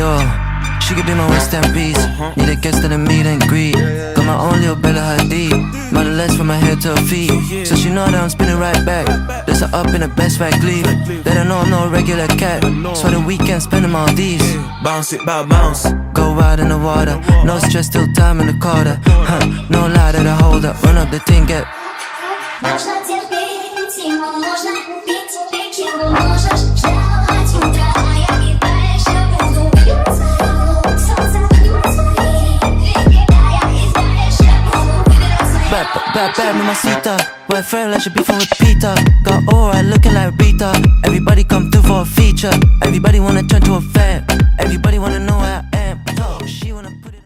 Yo, she could be my West End piece. Need a guest at a meet and greet. Got my own little Bella Hadid. Modeless from my head to her feet. So she know that I'm spinning right back. There's her up in the best right leave. They don't know I'm no regular cat. So the weekend spending all these. Bounce it, bounce. Go out in the water. No stress till time in the quarter. No lie to the holder. Run up the thing, get. Можно терпеть, ему можно пить, пить его можешь ждать утра, а я и дальше буду пить солнце, когда я и дальше буду выбирать. Bad, mamacita. Wet friend like she be from repeater. Got alright looking like Rita. Everybody come through for a feature. Everybody wanna turn to a fan. Everybody wanna know where I am. Yo, she wanna put it.